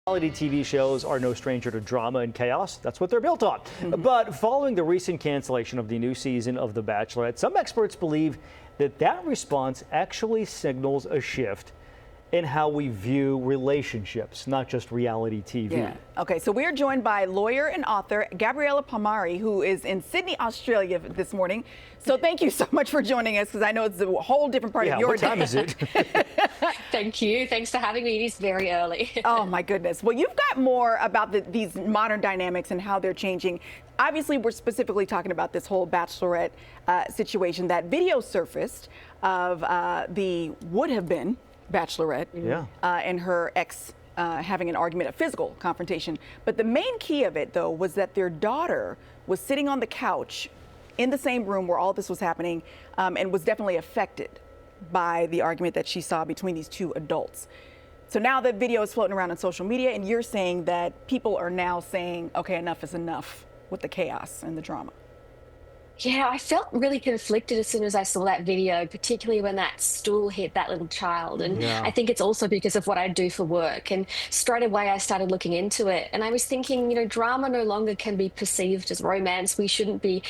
Reality TV shows are no stranger to drama and chaos. That's what they're built on. But following the recent cancellation of the new season of The Bachelorette, some experts believe that response actually signals a shift in how we view relationships, not just reality TV. Yeah. Okay, so we're joined by lawyer and author Gabriella Pomare, who is in Sydney, Australia this morning. So thank you so much for joining us, because I know it's a whole different part of your what time is it? Thank you. Thanks for having me. It is very early. Oh, my goodness. Well, you've got more about these modern dynamics and how they're changing. Obviously, we're specifically talking about this whole Bachelorette situation. That video surfaced of the would-have-been Bachelorette and her ex having an argument, a physical confrontation. But the main key of it, though, was that their daughter was sitting on the couch in the same room where all this was happening and was definitely affected by the argument that she saw between these two adults. So now the video is floating around on social media, and you're saying that people are now saying, okay, enough is enough with the chaos and the drama. Yeah, I felt really conflicted as soon as I saw that video, particularly when that stool hit that little child. And I think it's also because of what I do for work. And straight away, I started looking into it. And I was thinking, drama no longer can be perceived as romance. We shouldn't be,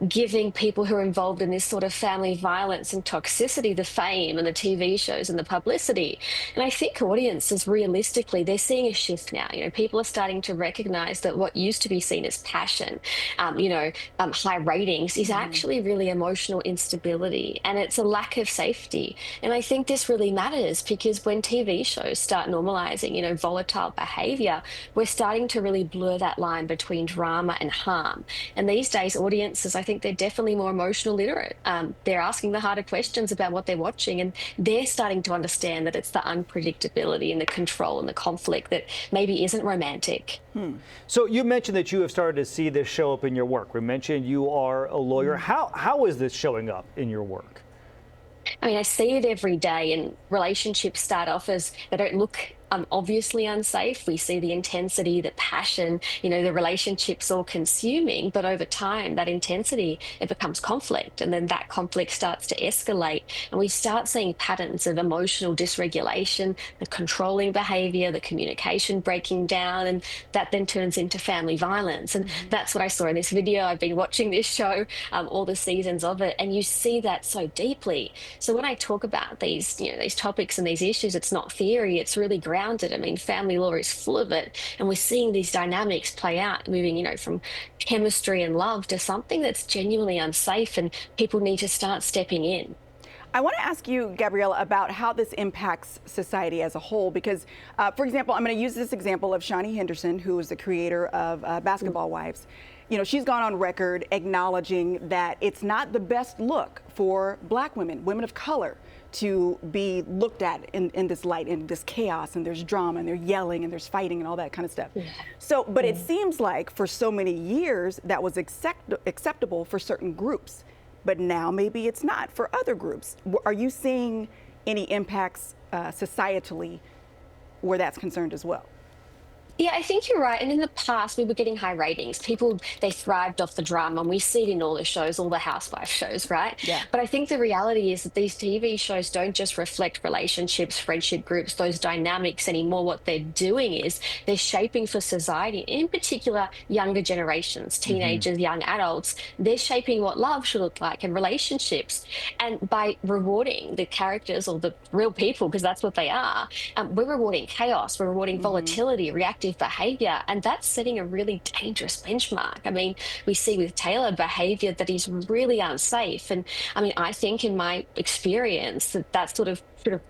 giving people who are involved in this sort of family violence and toxicity the fame and the TV shows and the publicity. And I think audiences, realistically, they're seeing a shift now. People are starting to recognize that what used to be seen as passion, high ratings is actually really emotional instability, and it's a lack of safety. And I think this really matters, because when TV shows start normalizing, volatile behavior, we're starting to really blur that line between drama and harm. And these days, audiences, I think they're definitely more emotional literate. They're asking the harder questions about what they're watching, and they're starting to understand that it's the unpredictability and the control and the conflict that maybe isn't romantic. So you mentioned that you have started to see this show up in your work. We mentioned you are a lawyer. How is this showing up in your work? I mean, I see it every day, and relationships start off as they don't look obviously unsafe. We see the intensity, the passion, the relationship's all consuming, but over time, that intensity, it becomes conflict, and then that conflict starts to escalate, and we start seeing patterns of emotional dysregulation, the controlling behavior, the communication breaking down, and that then turns into family violence. And that's what I saw in this video. I've been watching this show, all the seasons of it, and you see that so deeply. So when I talk about these, these topics and these issues, it's not theory, it's really grounded. I mean, family law is full of it, and we're seeing these dynamics play out, moving, from chemistry and love to something that's genuinely unsafe, and people need to start stepping in. I want to ask you, Gabriella, about how this impacts society as a whole, because, for example, I'm going to use this example of Shani Henderson, who is the creator of Basketball Wives. She's gone on record acknowledging that it's not the best look for Black women, women of color, to be looked at in this light, in this chaos, and there's drama, and they're yelling, and there's fighting, and all that kind of stuff. So, but it seems like for so many years that was acceptable for certain groups, but now maybe it's not for other groups. Are you seeing any impacts societally where that's concerned as well? Yeah, I think you're right. And in the past, we were getting high ratings. People, they thrived off the drama, and we see it in all the shows, all the housewife shows, right? Yeah. But I think the reality is that these TV shows don't just reflect relationships, friendship groups, those dynamics anymore. What they're doing is they're shaping for society, in particular, younger generations, teenagers, young adults. They're shaping what love should look like and relationships. And by rewarding the characters, or the real people, because that's what they are, we're rewarding chaos, we're rewarding volatility, reactive behavior, and that's setting a really dangerous benchmark. I mean, we see with Taylor behavior that is really unsafe. And I mean, I think in my experience that sort of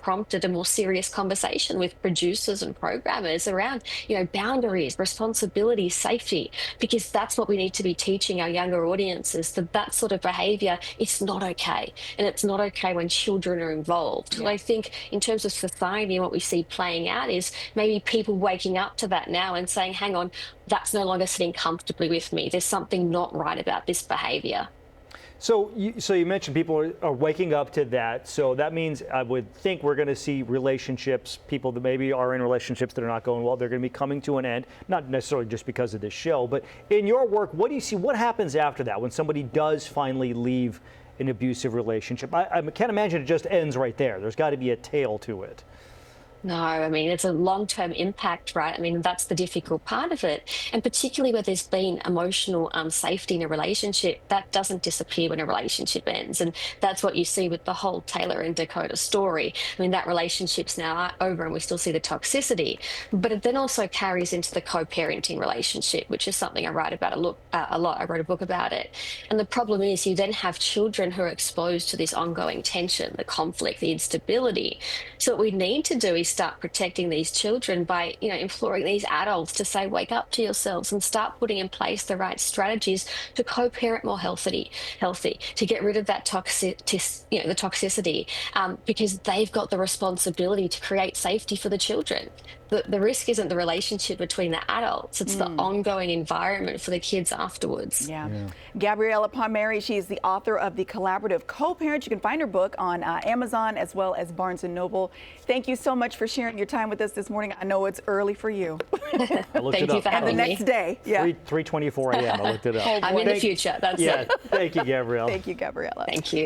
prompted a more serious conversation with producers and programmers around, boundaries, responsibility, safety, because that's what we need to be teaching our younger audiences, that sort of behavior, it's not okay. And it's not okay when children are involved. And I think in terms of society, what we see playing out is maybe people waking up to that now and saying, hang on, that's no longer sitting comfortably with me. There's something not right about this behavior. So you mentioned people are waking up to that. So that means I would think we're going to see relationships, people that maybe are in relationships that are not going well, they're going to be coming to an end, not necessarily just because of this show, but in your work, what do you see? What happens after that when somebody does finally leave an abusive relationship? I can't imagine it just ends right there. There's got to be a tail to it. No, I mean, it's a long-term impact, right? I mean, that's the difficult part of it. And particularly where there's been emotional safety in a relationship, that doesn't disappear when a relationship ends. And that's what you see with the whole Taylor and Dakota story. I mean, that relationship's now over and we still see the toxicity, but it then also carries into the co-parenting relationship, which is something I write about a lot. I wrote a book about it. And the problem is you then have children who are exposed to this ongoing tension, the conflict, the instability. So what we need to do is start protecting these children by, imploring these adults to say, wake up to yourselves and start putting in place the right strategies to co-parent more healthy, to get rid of that the toxicity, because they've got the responsibility to create safety for the children. The risk isn't the relationship between the adults, it's the ongoing environment for the kids afterwards. Yeah. Gabriella Pomare, she's the author of The Collaborative Co-Parent. You can find her book on Amazon as well as Barnes & Noble. Thank you so much for sharing your time with us this morning. I know it's early for you. I looked Thank it you up. for having The me. next day. Yeah. 3:24 a.m. I looked it up. I'm in the future. That's Yeah. it. Thank you, Gabrielle. Thank you, Gabriella. Thank you.